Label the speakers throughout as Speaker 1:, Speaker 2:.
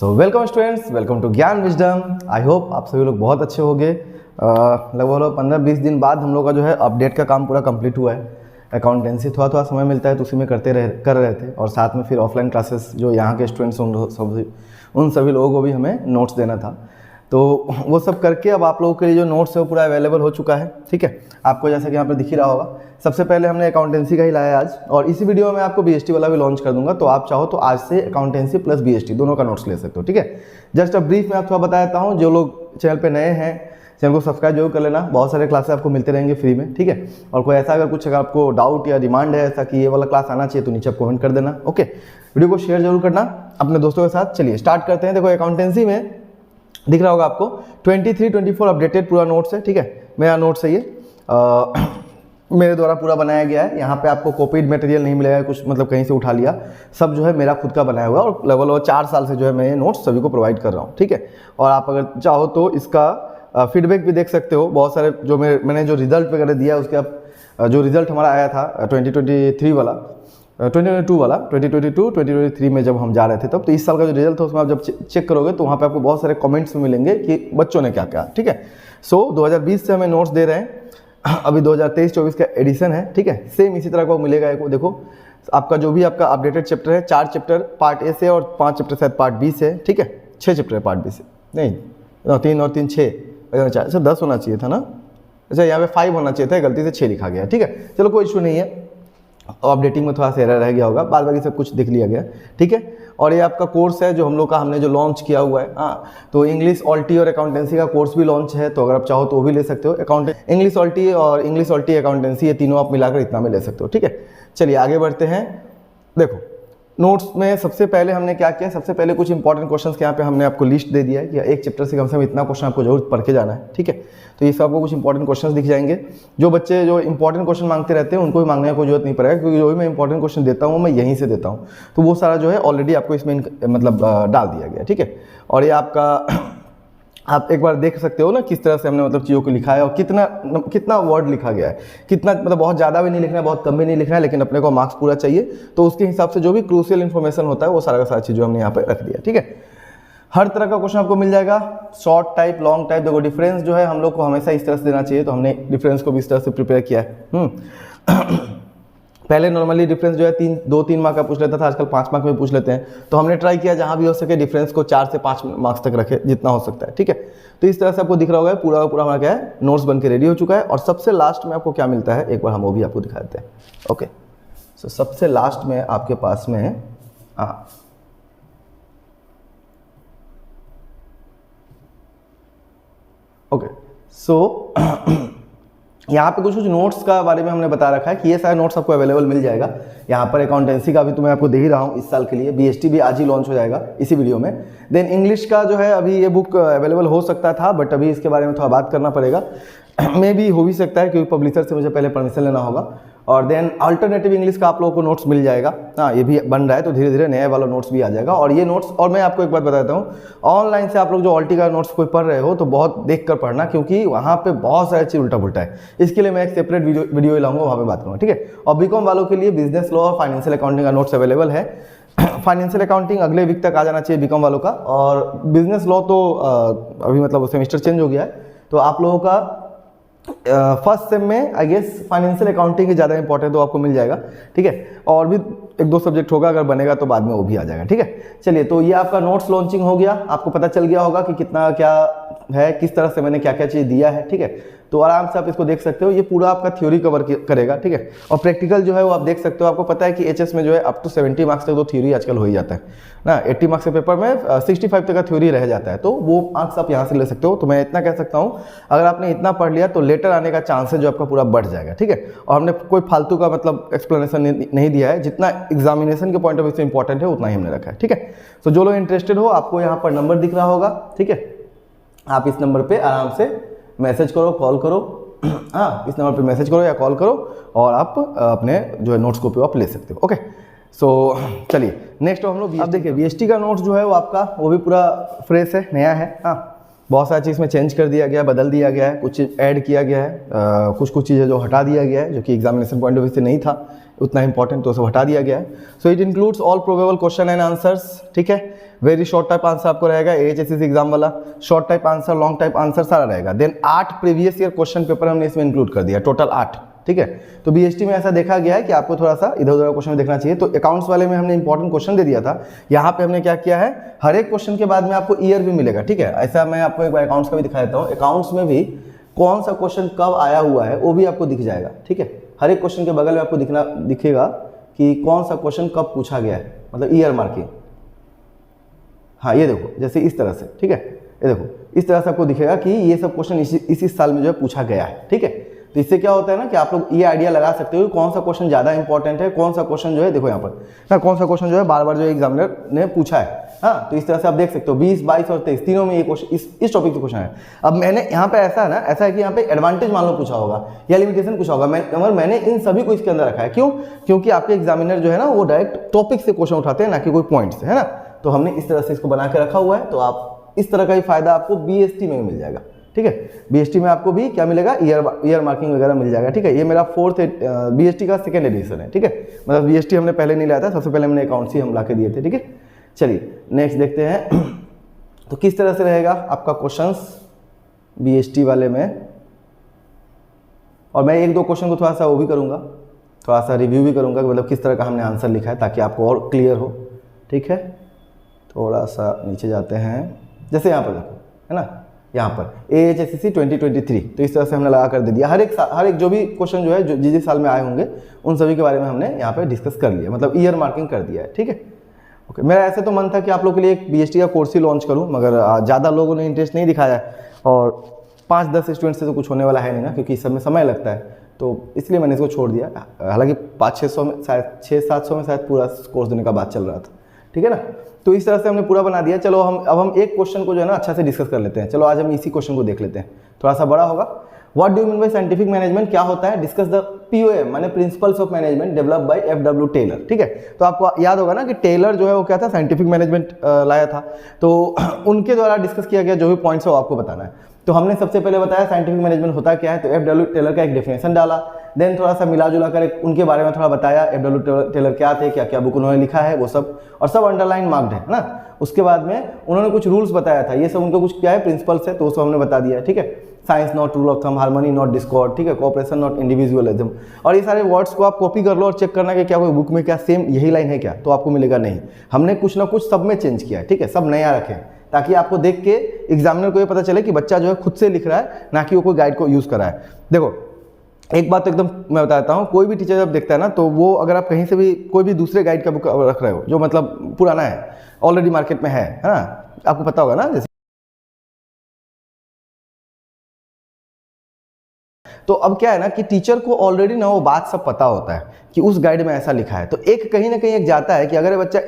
Speaker 1: Welcome students, welcome to ज्ञान wisdom. I hope आप सभी लोग बहुत अच्छे होंगे। लगभग 15-20 दिन बाद हम लोग का जो है अपडेट का काम पूरा कंप्लीट हुआ है। अकाउंटेंसी थोड़ा समय मिलता है तो उसी में कर रहे थे, और साथ में फिर ऑफलाइन क्लासेस जो यहाँ के स्टूडेंट्स उन सभी लोगों को भी हमें नोट्स देना था। तो वो सब करके अब आप लोगों के लिए जो नोट्स है वो पूरा अवेलेबल हो चुका है। ठीक है, आपको जैसा कि यहाँ पर दिख ही रहा होगा। सबसे पहले हमने अकाउंटेंसी का ही लाया आज, और इसी वीडियो में आपको बीएसटी वाला भी लॉन्च कर दूंगा। तो आप चाहो तो आज से अकाउंटेंसी प्लस बीएसटी दोनों का नोट्स ले सकते हो। ठीक है, जस्ट अब ब्रीफ में आप थोड़ा बता देता हूँ। जो लोग चैनल पे नए हैं, चैनल को सब्सक्राइब जरूर कर लेना। बहुत सारे क्लासेस आपको मिलते रहेंगे फ्री में। ठीक है, और कोई ऐसा अगर आपको डाउट या डिमांड है ऐसा कि ये वाला क्लास आना चाहिए तो नीचे आप कमेंट कर देना। ओके, वीडियो को शेयर जरूर करना अपने दोस्तों के साथ। चलिए स्टार्ट करते हैं। देखो, अकाउंटेंसी में दिख रहा होगा आपको 23-24 अपडेटेड पूरा नोट्स है। ठीक है, मेरा नोट्स है ये, मेरे द्वारा पूरा बनाया गया है। यहाँ पे आपको कॉपीड मटेरियल नहीं मिलेगा, कुछ मतलब कहीं से उठा लिया, सब जो है मेरा खुद का बनाया हुआ है। और लगभग 4 साल से जो है मैं ये नोट्स सभी को प्रोवाइड कर रहा हूँ। ठीक है, और आप अगर चाहो तो इसका फीडबैक भी देख सकते हो। बहुत सारे जो मैंने जो रिजल्ट वगैरह दिया उसके आप जो रिजल्ट हमारा आया था 2022 वाला 2023 में जब हम जा रहे थे तब, तो इस साल का जो रिजल्ट था उसमें आप जब चेक करोगे तो वहाँ पे आपको बहुत सारे कमेंट्स में मिलेंगे कि बच्चों ने क्या क्या। ठीक है, सो 2020 से हमें नोट्स दे रहे हैं। अभी 2023-24 का एडिशन है। ठीक है, सेम इसी तरह को मिलेगा। एक देखो, आपका जो भी आपका अपडेटेड चैप्टर है, 4 चैप्टर पार्ट ए से और 5 चैप्टर शायद पार्ट बी से। ठीक है, 6 चैप्टर है पार्ट बी से, नहीं 3 और 3 6, अच्छा 10 होना चाहिए था ना। अच्छा, यहाँ पे 5 होना चाहिए था, गलती से 6 लिखा गया। ठीक है, चलो कोई इशू नहीं है। अपडेटिंग में थोड़ा सा एरर रह गया होगा, बाद बाकी सब कुछ देख लिया गया। ठीक है, और ये आपका कोर्स है जो हम लोग का हमने जो लॉन्च किया हुआ है। हाँ, तो इंग्लिश ऑल्टी और अकाउंटेंसी का कोर्स भी लॉन्च है, तो अगर आप चाहो तो वो भी ले सकते हो। इंग्लिश ऑल्टी और इंग्लिश ऑल्टी अकाउंटेंसी, ये तीनों आप मिलाकर इतना में ले सकते हो। ठीक है, चलिए आगे बढ़ते हैं। देखो, नोट्स में सबसे पहले हमने क्या किया, सबसे पहले कुछ इंपॉर्टेंट क्वेश्चंस के यहाँ पे हमने आपको लिस्ट दे दिया है कि एक चैप्टर से कम से कम इतना क्वेश्चन आपको जरूर पढ़ के जाना है। ठीक है, तो ये सब आपको कुछ इंपॉर्टेंट क्वेश्चंस दिख जाएंगे। जो बच्चे जो इंपॉर्टेंट क्वेश्चन मांगते रहते हैं उनको भी मांगने की कोई जरूरत नहीं पड़ेगा, क्योंकि जो भी मैं इंपॉर्टेंट क्वेश्चन देता हूँ मैं यहीं से देता हूँ। तो वो सारा जो है ऑलरेडी आपको इसमें मतलब डाल दिया गया। ठीक है, और ये आपका आप एक बार देख सकते हो ना किस तरह से हमने मतलब चीज़ों को लिखा है, और कितना वर्ड लिखा गया है, कितना मतलब बहुत ज़्यादा भी नहीं लिखना है, बहुत कम भी नहीं लिखना है, लेकिन अपने को मार्क्स पूरा चाहिए। तो उसके हिसाब से जो भी क्रूशियल इन्फॉर्मेशन होता है वो सारा का सारा चीज़ जो हमने यहाँ पे रख दिया। ठीक है, हर तरह का क्वेश्चन आपको मिल जाएगा, शॉर्ट टाइप, लॉन्ग टाइप। देखो, डिफरेंस जो है हम लोग को हमेशा इस तरह से देना चाहिए, तो हमने डिफरेंस को भी इस तरह से प्रिपेयर किया है। पहले नॉर्मली डिफरेंस जो है 2-3 मार्क का पूछ लेता था, आजकल 5 मार्क में पूछ लेते हैं। तो हमने ट्राई किया जहां भी हो सके डिफरेंस को 4 से 5 मार्क्स तक रखे, जितना हो सकता है। ठीक है, तो इस तरह से आपको दिख रहा होगा पूरा पूरा हमारा क्या है, नोट्स बन के रेडी हो चुका है। और सबसे लास्ट में आपको क्या मिलता है, एक बार हम वो भी आपको दिखा देते हैं। ओके, सो सबसे लास्ट में आपके पास में ओके, सो यहाँ पे कुछ नोट्स का बारे में हमने बता रखा है कि ये सारे नोट्स आपको अवेलेबल मिल जाएगा। यहाँ पर अकाउंटेंसी का भी तो मैं आपको दे ही रहा हूँ इस साल के लिए, बीएसटी भी आज ही लॉन्च हो जाएगा इसी वीडियो में। देन इंग्लिश का जो है अभी ये बुक अवेलेबल हो सकता था, बट अभी इसके बारे में थोड़ा बात करना पड़ेगा। मे भी हो भी सकता है क्योंकि पब्लिशर से मुझे पहले परमिशन लेना होगा। और देन अल्टरनेटिव इंग्लिश का आप लोगों को नोट्स मिल जाएगा। हाँ, ये भी बन रहा है, तो धीरे धीरे नया वाला नोट्स भी आ जाएगा। और ये नोट्स, और मैं आपको एक बात बताता हूँ, ऑनलाइन से आप लोग जो ऑल्टी का नोट्स कोई पढ़ रहे हो तो बहुत देख कर पढ़ना, क्योंकि वहाँ पे बहुत सारी चीज़ उल्टा पुल्टा है। इसके लिए मैं एक सेपरेट वीडियो लाऊंगा, वहाँ पे बात करूँगा। ठीक है, और बीकॉम वालों के लिए बिजनेस लॉ और फाइनेंशियल अकाउंटिंग का नोट्स अवेलेबल है। फाइनेंशियल अकाउंटिंग अगले वीक तक आ जाना चाहिए बीकॉम वालों का, और बिजनेस लॉ तो अभी मतलब सेमेस्टर चेंज हो गया है। तो आप लोगों का फर्स्ट सेम में आई गेस फाइनेंशियल अकाउंटिंग की ज़्यादा इंपॉर्टेंट तो आपको मिल जाएगा। ठीक है, और भी 1-2 सब्जेक्ट होगा, अगर बनेगा तो बाद में वो भी आ जाएगा। ठीक है, चलिए, तो ये आपका नोट्स लॉन्चिंग हो गया, आपको पता चल गया होगा कि कितना क्या है, किस तरह से मैंने क्या क्या चीज़ दिया है। ठीक है, तो आराम से आप इसको देख सकते हो। ये पूरा आपका थ्योरी कवर करेगा। ठीक है, और प्रैक्टिकल जो है वो आप देख सकते हो। आपको पता है कि एचएस में जो है अप टू 70 मार्क्स तक तो थ्योरी आजकल हो ही जाता है ना। 80 मार्क्स के पेपर में 65 तक का थ्योरी रह जाता है, तो वो मार्क्स आप यहाँ से ले सकते हो। तो मैं इतना कह सकता हूँ, अगर आपने इतना पढ़ लिया तो लेटर आने का चांस है जो आपका पूरा बढ़ जाएगा। ठीक है, और हमने कोई फालतू का मतलब एक्सप्लेनेशन नहीं दिया है, जितना एग्जामिनेशन के पॉइंट ऑफ व्यू से इंपॉर्टेंट है उतना ही हमने रखा है। ठीक है, तो जो लोग इंटरेस्टेड हो, आपको यहाँ पर नंबर दिख रहा होगा। ठीक है, आप इस नंबर पे आराम से मैसेज करो, कॉल करो। हाँ, इस नंबर पे मैसेज करो या कॉल करो, और आप अपने जो है नोट्स कॉपी आप ले सकते हो। ओके, सो चलिए नेक्स्ट हम लोग अब देखिए, बीएसटी का नोट्स जो है वो आपका वो भी पूरा फ्रेश है, नया है। हाँ, बहुत सारी चीज़ में चेंज कर दिया गया है, बदल दिया गया है, कुछ चीज़ ऐड किया गया है, कुछ चीज़ें जो हटा दिया गया है जो कि एग्जामिनेशन पॉइंट ऑफ व्यू से नहीं था उतना इंपॉर्टेंट, तो सब हटा दिया गया है। So it includes all probable question and answers, ठीक है। वेरी शॉर्ट टाइप आंसर आपको रहेगा, AHSC एग्जाम वाला short type answer, long type answer सारा रहेगा। Then 8 previous year question paper हमने इसमें इंक्लूड कर दिया, टोटल 8, ठीक है। तो BST में ऐसा देखा गया है कि आपको थोड़ा सा इधर उधर क्वेश्चन देखना चाहिए। तो अकाउंट्स वाले में हमने इंपॉर्टेंट क्वेश्चन दे दिया था, यहाँ पे हमने क्या किया है, हर एक क्वेश्चन के बाद में आपको ईयर भी मिलेगा, ठीक है। ऐसा मैं आपको एक बार अकाउंट्स का भी दिखा देता हूँ, अकाउंट्स में भी कौन सा क्वेश्चन कब आया हुआ है वो भी आपको दिख जाएगा, ठीक है। हर एक क्वेश्चन के बगल में आपको दिखेगा कि कौन सा क्वेश्चन कब पूछा गया है, मतलब ईयर मार्किंग। हाँ ये देखो, जैसे इस तरह से, ठीक है, ये देखो इस तरह से आपको दिखेगा कि ये सब क्वेश्चन इसी साल में जो है पूछा गया है, ठीक है। तो इससे क्या होता है ना कि आप लोग ये आइडिया लगा सकते हो कि कौन सा क्वेश्चन ज़्यादा इंपॉर्टेंट है, कौन सा क्वेश्चन जो है, देखो यहाँ पर ना, कौन सा क्वेश्चन जो है बार बार जो एग्जामिनर ने पूछा है। हाँ, तो इस तरह से आप देख सकते हो 20, 22 और 23 तीनों में ये क्वेश्चन इस टॉपिक से क्वेश्चन है। अब मैंने यहाँ पे ऐसा है ना, ऐसा है कि यहाँ पे एडवांटेज मान लो पूछा होगा या लिमिटेशन पूछा होगा, मैंने इन सभी को इसके अंदर रखा है। क्यों? क्योंकि आपके एग्जामिनर जो है ना वो डायरेक्ट टॉपिक से क्वेश्चन उठाते हैं, ना कि कोई पॉइंट से, है ना। तो हमने इस तरह से इसको बना के रखा हुआ है, तो आप इस तरह का ही फायदा आपको BST में मिल जाएगा, ठीक है। BST में आपको भी क्या मिलेगा, ईयर मार्किंग वगैरह मिल जाएगा, ठीक है। ये मेरा 4th BST का 2nd एडिशन है, ठीक है। मतलब BST हमने पहले नहीं लाया था, सबसे पहले हमने अकाउंट्स ही हम ला के दिए थे, ठीक है। चलिए नेक्स्ट देखते हैं तो किस तरह से रहेगा आपका क्वेश्चंस BST वाले में। और मैं 1-2 क्वेश्चन को थोड़ा सा वो भी करूँगा, थोड़ा सा रिव्यू भी करूँगा, मतलब किस तरह का हमने आंसर लिखा है, ताकि आपको और क्लियर हो, ठीक है। थोड़ा सा नीचे जाते हैं, जैसे यहाँ पर देखो, है ना, यहाँ पर AHSC 2023, तो इस तरह से हमने लगा कर दे दिया। हर एक जो भी क्वेश्चन जो है जो जिस साल में आए होंगे उन सभी के बारे में हमने यहाँ पे डिस्कस कर लिया, मतलब ईयर मार्किंग कर दिया है, ठीक है। ओके, मेरा ऐसे तो मन था कि आप लोग के लिए एक BST का कोर्स ही लॉन्च करूँ, मगर ज़्यादा लोगों ने इंटरेस्ट नहीं दिखाया है, और 5-10 स्टूडेंट से तो कुछ होने वाला है नहीं ना, क्योंकि इस सब में समय लगता है, तो इसलिए मैंने इसको छोड़ दिया। हालांकि 500-600 में शायद 600-700 में शायद पूरा कोर्स देने का बात चल रहा था, ठीक है ना। तो इस तरह से हमने पूरा बना दिया। चलो अब हम एक क्वेश्चन को जो है ना अच्छा से डिस्कस कर लेते हैं। चलो आज हम इसी क्वेश्चन को देख लेते हैं, थोड़ा सा बड़ा होगा। What do you mean by scientific management, क्या होता है? डिस्कस द POM माने principles of management developed by FW Taylor, ठीक है। तो आपको याद होगा ना कि टेलर जो है वो क्या था, साइंटिफिक मैनेजमेंट लाया था, तो उनके द्वारा डिस्कस किया गया जो भी पॉइंट्स है वो आपको बताना है। तो हमने सबसे पहले बताया साइंटिफिक मैनेजमेंट होता क्या है, तो FW टेलर का एक डेफिनेशन डाला, देन थोड़ा सा मिला जुला कर उनके बारे में थोड़ा बताया, FW टेलर क्या थे, क्या क्या बुक उन्होंने लिखा है वो सब, और सब अंडरलाइन मार्क्ड है ना। उसके बाद में उन्होंने कुछ रूल्स बताया था, ये सब उनके कुछ क्या है, प्रिंसिपल्स है, तो वो सब हमने बता दिया, ठीक है। Science not rule of thumb, harmony not Discord, ठीक है, कोऑपरेशन नॉट इंडिविजुअलिज्म। और ये सारे वर्ड्स को आप कॉपी कर लो और चेक करना कि क्या कोई बुक में क्या सेम यही लाइन है क्या, तो आपको मिलेगा नहीं। हमने कुछ ना कुछ सब में चेंज किया है, ठीक है, सब नया रखें, ताकि आपको देख के एग्जामिनर को ये पता चले कि बच्चा जो है खुद से लिख रहा है, ना कि वो कोई गाइड को यूज़ कर रहा है। देखो एक बात तो एकदम मैं बताता हूँ, कोई भी टीचर जब देखता है ना, तो वो अगर आप कहीं से भी कोई भी दूसरे गाइड का बुक रख रहे हो जो मतलब पुराना है, ऑलरेडी मार्केट में है ना, आपको पता होगा ना, जैसे तो अब क्या है ना कि टीचर को ऑलरेडी ना वो बात सब पता होता है कि उस गाइड में ऐसा लिखा है। तो एक कहीं ना कहीं एक जाता है कि अगर बच्चा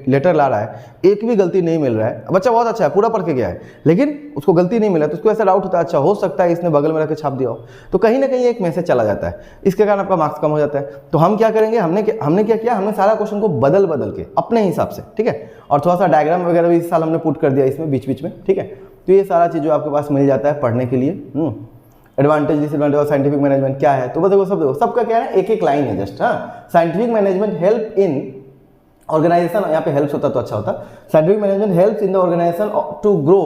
Speaker 1: लेटर ला रहा है, एक भी गलती नहीं मिल रहा है, बच्चा बहुत अच्छा है, पूरा पढ़ के गया है, लेकिन उसको गलती नहीं मिला, तो उसको ऐसा डाउट होता है, अच्छा हो सकता है इसने बगल में रख के छाप दिया हो, तो कहीं ना कहीं एक मैसेज चला जाता है, इसके कारण आपका मार्क्स कम हो जाता है। तो हम क्या करेंगे, हमने क्या किया, हमने सारा क्वेश्चन को बदल के अपने हिसाब से, ठीक है, और थोड़ा सा डायग्राम वगैरह भी इस साल हमने पुट कर दिया इसमें बीच बीच में, ठीक है। तो ये सारा चीज़ जो आपके पास मिल जाता है पढ़ने के लिए। Advantage disadvantage of scientific management क्या है, तो बस देखो सबका क्या है, एक एक लाइन है जस्ट। हाँ, scientific management help in organisation, यहाँ पे हेल्प होता तो अच्छा होता, scientific management helps in the organisation to grow,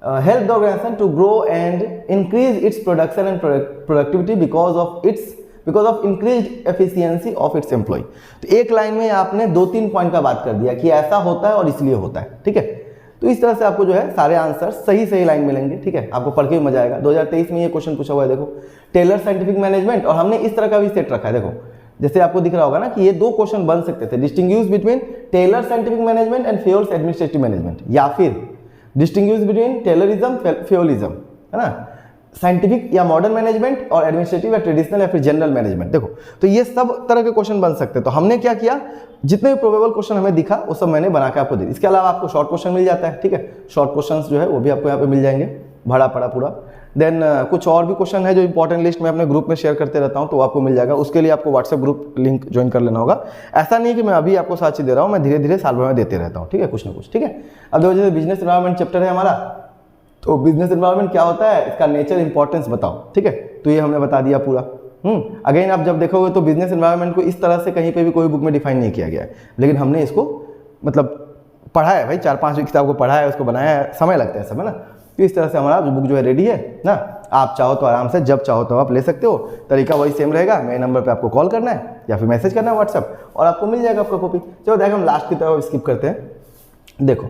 Speaker 1: help the organization to grow and increase its production and productivity because of increased efficiency of its employee। तो एक line में आपने 2-3 पॉइंट का बात कर दिया कि ऐसा होता है और इसलिए होता है, ठीक है। तो इस तरह से आपको जो है सारे आंसर सही लाइन मिलेंगे, ठीक है, आपको पढ़ के भी मजा आएगा। 2023 में ये क्वेश्चन पूछा हुआ है, देखो टेलर साइंटिफिक मैनेजमेंट, और हमने इस तरह का भी सेट रखा है, देखो जैसे आपको दिख रहा होगा ना कि ये 2 क्वेश्चन बन सकते थे, distinguish between Taylor scientific management and Fayol's administrative management, या फिर डिस्टिंग्विश बिटवीन टेलरिज्म फ्योलिज्म, है ना, साइंटिफिक या मॉडर्न मैनेजमेंट और एडमिनिस्ट्रेटिव या ट्रेडिशनल या फिर जनरल मैनेजमेंट। देखो तो ये सब तरह के क्वेश्चन बन सकते हैं। तो हमने क्या किया, जितने भी प्रोबेबल क्वेश्चन हमें दिखा वो सब मैंने बना के आपको दे दी। इसके अलावा आपको शॉर्ट क्वेश्चन मिल जाता है, ठीक है, शॉर्ट क्वेश्चंस जो है वो भी आपको यहाँ पे मिल जाएंगे, भरा पड़ा पूरा। देन कुछ और भी क्वेश्चन है जो इंपॉर्टेंट लिस्ट में अपने ग्रुप में शेयर करते रहता हूँ, तो आपको मिल जाएगा। उसके लिए आपको व्हाट्सएप ग्रुप लिंक ज्वाइन कर लेना होगा। ऐसा नहीं है कि मैं अभी आपको साथ चीज दे रहा हूँ, मैं धीरे धीरे साल भर में देते रहता हूँ, ठीक है, कुछ ना कुछ, ठीक है। अब देखो जैसे बिजनेस एनवायरनमेंट चैप्टर है हमारा, तो बिजनेस एनवायरनमेंट क्या होता है, इसका नेचर, इंपॉर्टेंस बताओ, ठीक है। तो ये हमने बता दिया पूरा। अगेन आप जब देखोगे तो बिजनेस एनवायरनमेंट को इस तरह से कहीं पे भी कोई बुक में डिफाइन नहीं किया गया है, लेकिन हमने इसको मतलब पढ़ा है भाई, 4-5 किताब को पढ़ा है, उसको बनाया है, समय लगता है समय ना। तो इस तरह से हमारा बुक जो है रेडी है ना। आप चाहो तो आराम से जब चाहो तो आप ले सकते हो, तरीका वही सेम रहेगा। मेरे नंबर पे आपको कॉल करना है या फिर मैसेज करना है व्हाट्सएप, और आपको मिल जाएगा आपका कॉपी। चलो देखो हम लास्ट की तरफ स्किप करते हैं। देखो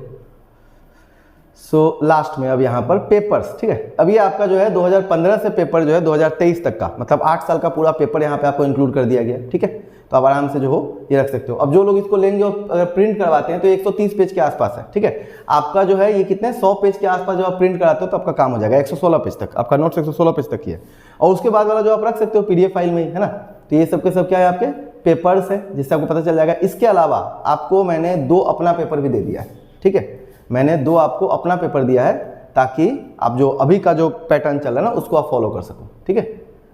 Speaker 1: लास्ट में अब यहाँ पर पेपर्स, ठीक है। अब ये आपका जो है 2015 से पेपर जो है 2023 तक का, मतलब 8 साल का पूरा पेपर यहाँ पे आपको इंक्लूड कर दिया गया, ठीक है। तो आप आराम से जो हो ये रख सकते हो। अब जो लोग इसको लेंगे और अगर प्रिंट करवाते हैं तो 130 पेज के आसपास है, ठीक है। आपका जो है ये कितने 100 पेज के आसपास जब आप प्रिंट कराते हो तो आपका काम हो जाएगा 116 पेज तक। आपका नोट्स 116 पेज तक ही है, और उसके बाद वाला जो आप रख सकते हो PDF फाइल में ही, है ना। तो ये सब के सब क्या है, आपके पेपर्स है, जिससे आपको पता चल जाएगा। इसके अलावा आपको मैंने 2 अपना पेपर भी दे दिया है, ठीक है। मैंने 2 आपको अपना पेपर दिया है ताकि आप जो अभी का जो पैटर्न चल रहा है ना उसको आप फॉलो कर सको, ठीक है।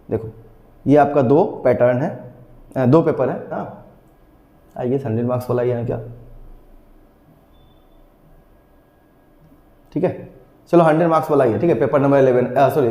Speaker 1: देखो ये आपका 2 पैटर्न है, 2 पेपर है। हाँ आइए 100 मार्क्स वाला ही है क्या, ठीक है। चलो 100 मार्क्स वाला ही है, ठीक है। पेपर नंबर 11 सॉरी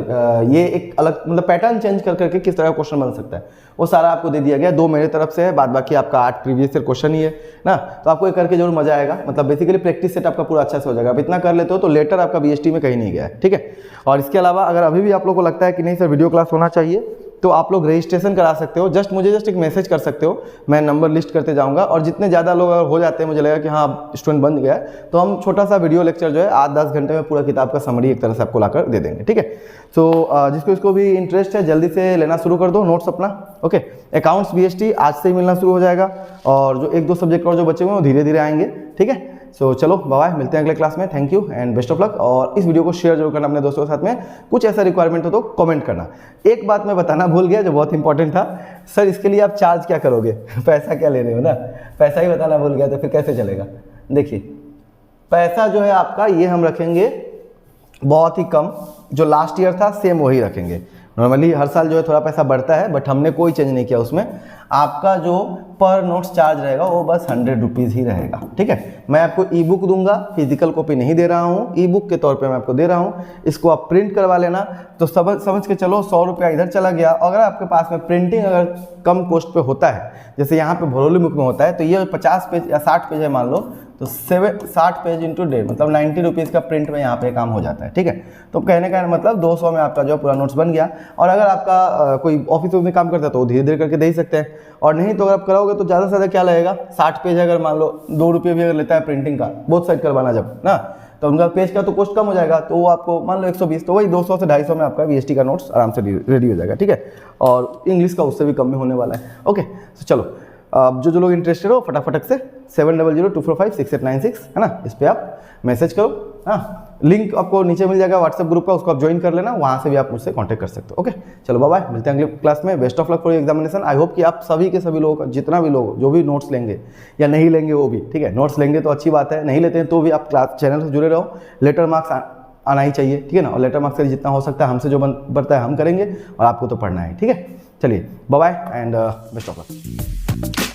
Speaker 1: ये एक अलग मतलब पैटर्न चेंज कर करके किस तरह का क्वेश्चन बन सकता है वो सारा आपको दे दिया गया। 2 मेरे तरफ से है, बाद बाकी आपका 8 प्रीवियस ईयर क्वेश्चन ही है ना। तो आपको ये करके जरूर मजा आएगा, मतलब बेसिकली प्रैक्टिस सेट आपका पूरा अच्छा से हो जाएगा। आप इतना कर लेते हो तो लेटर आपका BST में कहीं नहीं गया है, ठीक है। और इसके अलावा अगर अभी भी आप लोग को लगता है कि नहीं सर वीडियो क्लास होना चाहिए, तो आप लोग रजिस्ट्रेशन करा सकते हो। मुझे एक मैसेज कर सकते हो, मैं नंबर लिस्ट करते जाऊंगा, और जितने ज़्यादा लोग अगर हो जाते हैं, मुझे लगेगा कि हाँ स्टूडेंट बन गया है, तो हम छोटा सा वीडियो लेक्चर जो है 8-10 घंटे में पूरा किताब का समरी एक तरह से आपको लाकर दे देंगे, ठीक है। तो जिसको इसको भी इंटरेस्ट है जल्दी से लेना शुरू कर दो नोट्स अपना, ओके। अकाउंट्स BST आज से ही मिलना शुरू हो जाएगा, और जो 1-2 सब्जेक्ट और जो बचे हुए हैं वो धीरे धीरे आएंगे, ठीक है। सो चलो बाय, मिलते हैं अगले क्लास में। Thank you and best of luck. और इस वीडियो को शेयर जरूर करना अपने दोस्तों के साथ में। कुछ ऐसा रिक्वायरमेंट हो तो कमेंट करना। एक बात मैं बताना भूल गया जो बहुत इंपॉर्टेंट था, सर इसके लिए आप चार्ज क्या करोगे, पैसा क्या ले रहे हो ना, पैसा ही बताना भूल गया तो फिर कैसे चलेगा। देखिए पैसा जो है आपका ये हम रखेंगे बहुत ही कम, जो लास्ट ईयर था सेम वही रखेंगे। नॉर्मली हर साल जो है थोड़ा पैसा बढ़ता है, बट हमने कोई चेंज नहीं किया उसमें। आपका जो पर नोट्स चार्ज रहेगा वो बस 100 रुपीज़ ही रहेगा, ठीक है। मैं आपको ई बुक दूंगा, फिजिकल कॉपी नहीं दे रहा हूँ, ई बुक के तौर पे मैं आपको दे रहा हूँ। इसको आप प्रिंट करवा लेना, तो समझ के चलो 100 रुपया इधर चला गया। अगर आपके पास में प्रिंटिंग अगर कम कॉस्ट पे होता है, जैसे यहाँ पे भरोली बुक में होता है, तो ये 50 पेज या 60 पेज है मान लो, तो 60 पेज इंटू 1.5 मतलब 90 रुपीज़ का प्रिंट में यहाँ पे काम हो जाता है, ठीक है। तो कहने का मतलब 200 में आपका जो पूरा नोट्स बन गया। और अगर आपका कोई ऑफिस में काम करता है तो वो धीरे धीरे करके दे ही सकते हैं, और नहीं तो अगर आप कराओगे तो ज़्यादा से ज़्यादा क्या लगेगा, 60 पेज अगर मान लो 2 रुपये भी अगर लेता है प्रिंटिंग का, बोथ साइड करवाना जब ना, तो उनका पेज का तो कॉस्ट कम हो जाएगा। तो वो आपको मान लो 120, तो वही 200 से 250 में आपका BST का नोट्स आराम से रेडी हो जाएगा, ठीक है। और इंग्लिश का उससे भी कम में होने वाला है, ओके। तो चलो जो लोग इंटरेस्टेड हो फटाफट से 7002456896 है ना, इस पर आप मैसेज करो। हाँ लिंक आपको नीचे मिल जाएगा व्हाट्सएप ग्रुप का, उसको आप ज्वाइन कर लेना, वहाँ से भी आप मुझसे कांटेक्ट कर सकते हो, ओके। चलो बाय, मिलते हैं अगले क्लास में। Best of luck for examination. I hope कि आप सभी के सभी लोग, जितना भी लोग जो भी नोट्स लेंगे या नहीं लेंगे वो भी, ठीक है। नोट्स लेंगे तो अच्छी बात है, नहीं लेते हैं तो भी आप क्लास चैनल से जुड़े रहो। लेटर मार्क्स आना ही चाहिए, ठीक है ना। और लेटर मार्क्स से जितना हो सकता है हमसे जो बनता है हम करेंगे, और आपको तो पढ़ना है, ठीक है। चलिए bye and best of luck.